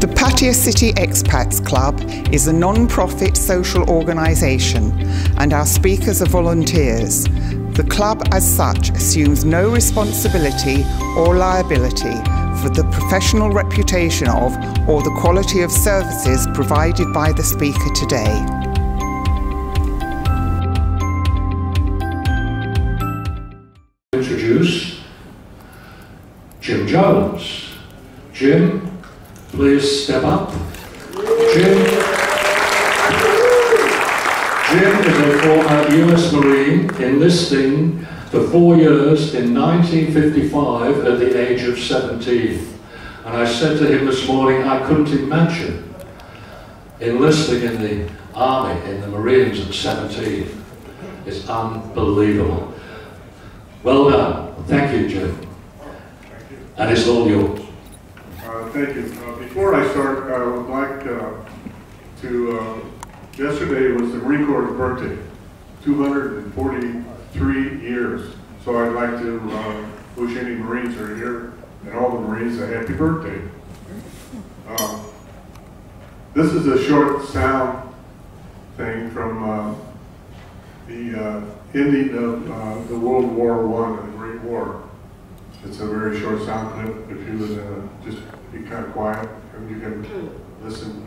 The Pattaya City Expats Club is a non-profit social organisation and our speakers are volunteers. The club as such assumes no responsibility or liability for the professional reputation of or the quality of services provided by the speaker today. Introduce Jim Jones. Jim, please step up. Jim is a former US Marine enlisting for 4 years in 1955 at the age of 17. And I said to him this morning, I couldn't imagine enlisting in the Army, in the Marines at 17. It's unbelievable. Well done. Thank you, Jim. And it's all yours. Thank you. Before I start, I would like yesterday was the Marine Corps' birthday, 243 years. So I'd like to wish any Marines that are here and all the Marines a happy birthday. This is a short sound thing from the ending of the World War I, the Great War. It's a very short sound clip. If you would just be kind of quiet and you can listen.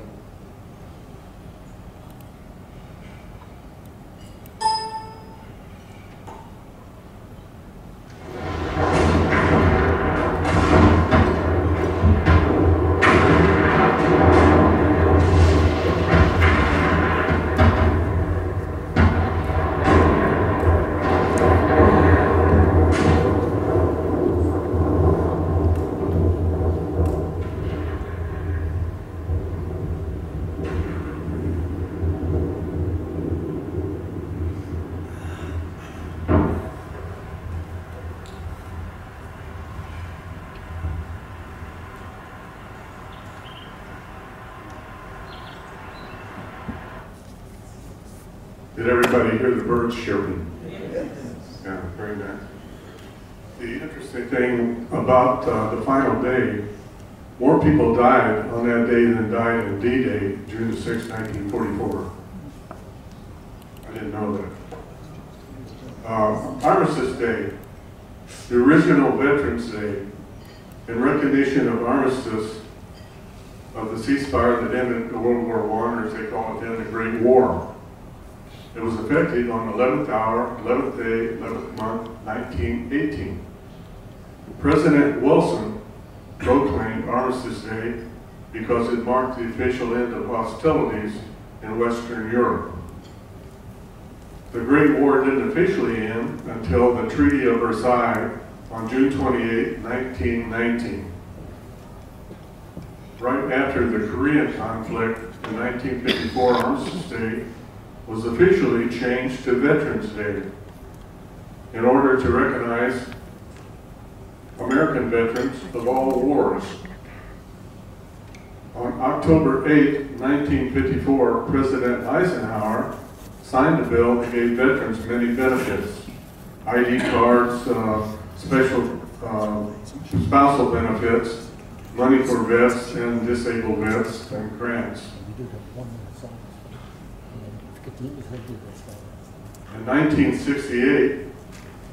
Did everybody hear the birds chirping? Yeah, very nice. The interesting thing about the final day, more people died on that day than died in D-Day, June 6, 1944. I didn't know that. Armistice Day, the original Veterans Day, in recognition of armistice of the ceasefire that ended World War I, or as they call it then, the Great War. It was effective on the 11th hour, 11th day, 11th month, 1918. President Wilson proclaimed Armistice Day because it marked the official end of hostilities in Western Europe. The Great War didn't officially end until the Treaty of Versailles on June 28, 1919. Right after the Korean conflict in 1954, Armistice Day was officially changed to Veterans Day in order to recognize American veterans of all wars. On October 8, 1954, President Eisenhower signed a bill that gave veterans many benefits: ID cards, special spousal benefits, money for vets and disabled vets, and grants. In 1968,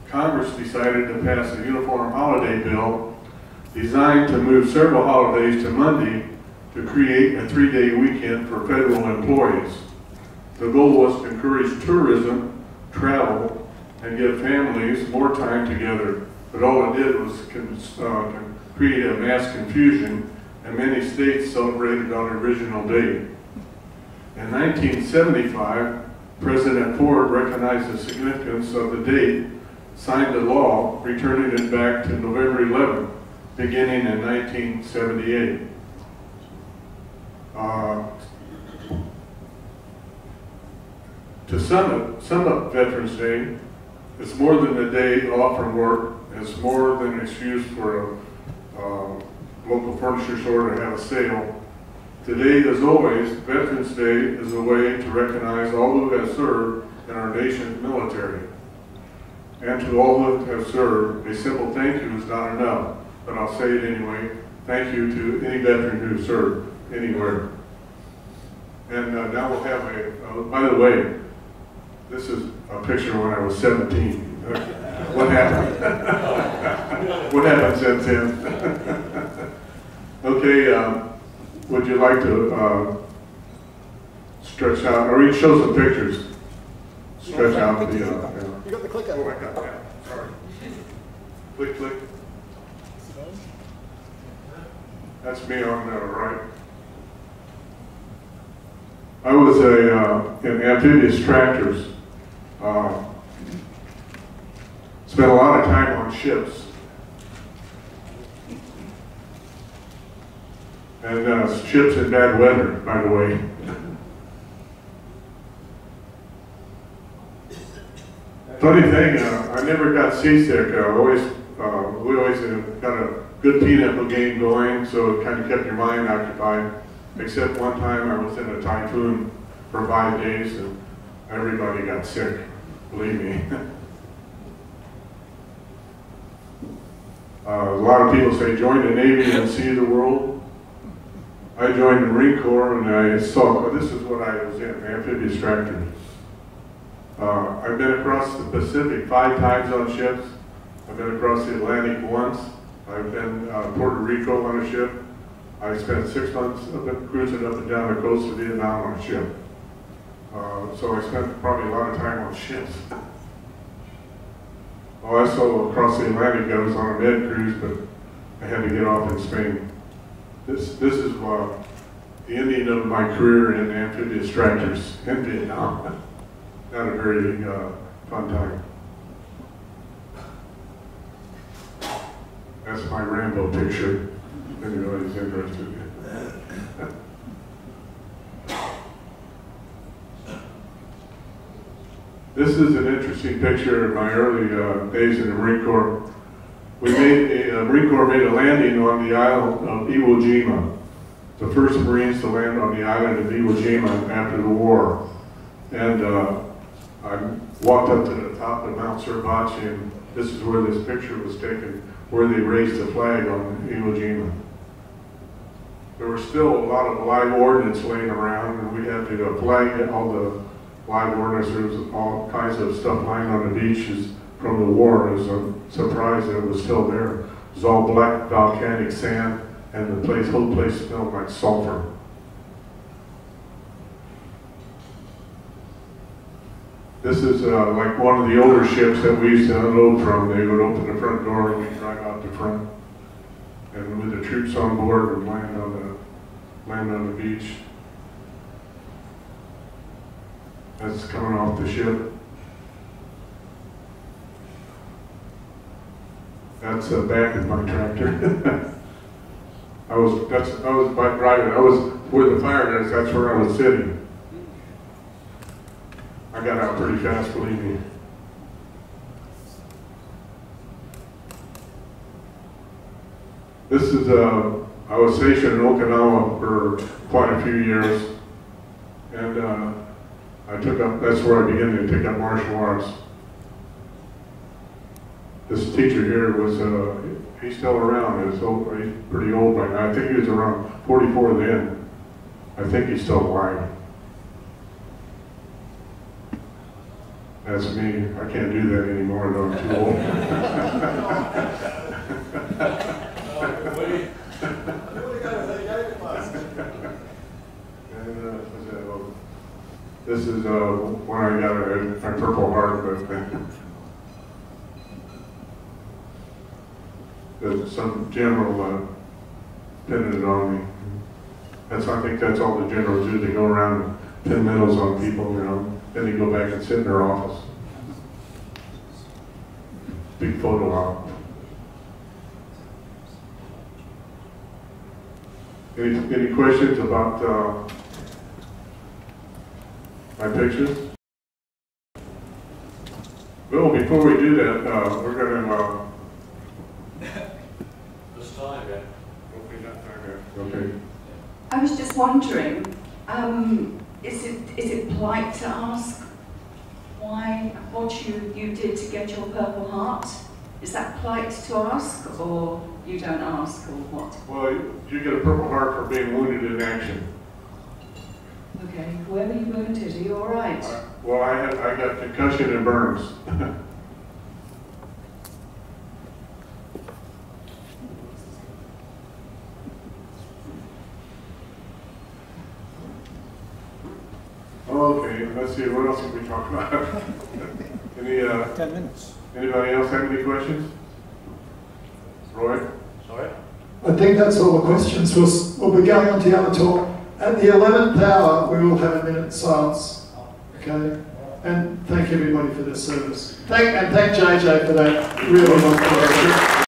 Congress decided to pass a uniform holiday bill designed to move several holidays to Monday to create a 3-day weekend for federal employees. The goal was to encourage tourism, travel, and give families more time together. But all it did was create a mass confusion, and many states celebrated on the original date. In 1975, President Ford recognized the significance of the date, signed a law returning it back to November 11th, beginning in 1978. To sum up Veterans Day, it's more than a day off from work. It's more than an excuse for a local furniture store to have a sale. Today, as always, Veterans Day is a way to recognize all who have served in our nation's military. And to all who have served, a simple thank you is not enough, but I'll say it anyway. Thank you to any veteran who served. anywhere. And now we'll have by the way, this is a picture when I was 17. What happened? What happened since then? Okay, would you like to stretch out, or you show some pictures? Stretch out the, You got the clicker. oh, I got that, sorry. Click, click. That's me on the right. I was in amphibious tractors. Spent a lot of time on ships. And ships in bad weather, by the way. Funny thing, I never got seasick. We always got a good peanut game going, so it kind of kept your mind occupied. Except one time I was in a typhoon for 5 days and everybody got sick, believe me. A lot of people say join the Navy and see the world. I joined the Marine Corps and I saw, this is what I was in, amphibious tractors. I've been across the Pacific 5 times on ships. I've been across the Atlantic once. I've been Puerto Rico on a ship. I spent 6 months cruising up and down the coast of Vietnam on a ship. So I spent probably a lot of time on ships. Also across the Atlantic, I was on a med cruise, but I had to get off in Spain. This is the ending of my career in amphibious tractors in Vietnam. Not a very fun time. That's my Rambo picture, if anybody's interested. This is an interesting picture of my early days in the Marine Corps. Marine Corps made a landing on the island of Iwo Jima. The first Marines to land on the island of Iwo Jima after the war. And I walked up to the top of Mount Suribachi, and this is where this picture was taken, where they raised the flag on Iwo Jima. There was still a lot of live ordnance laying around, and we had to flag all the live ordnance. There was all kinds of stuff lying on the beaches from the war. It was a surprise that it was still there. It was all black volcanic sand, and the whole place smelled like sulfur. This is like one of the older ships that we used to unload from. They would open the front door and we'd drive out the front. And with the troops on board, we'd land on the beach. That's coming off the ship. That's the back of my tractor. I was driving. I was where the fire is. That's where I was sitting. I got out pretty fast, believe me. This is, I was stationed in Okinawa for quite a few years, and that's where I began to take up martial arts. This teacher here was, he's still around. He's pretty old right now. I think he was around 44 then. I think he's still alive. That's me. I can't do that anymore, though. I'm too old. This is when I got my Purple Heart, but some general pinned it on me. I think that's all the generals do. They go around and pin medals on people, you know. Then they go back and sit in their office. Big photo op. Any questions about my pictures? Well, before we do that, we're going to. This time, yeah. Okay, not time yet. Okay. I was just wondering, is it polite to ask what you did to get your Purple Heart? Is that polite to ask, or you don't ask, or what? Well, you get a Purple Heart for being wounded in action. Okay, where were you wounded? Are you all right? Well, I got concussion and burns. Okay, let's see, what else can we talk about? Any, 10 minutes. Anybody else have any questions? Roy? Sorry? I think that's all the questions. We'll be going on to the other talk. At the 11th hour, we will have a minute's silence. Okay? And thank everybody for their service. And thank JJ for that really wonderful work.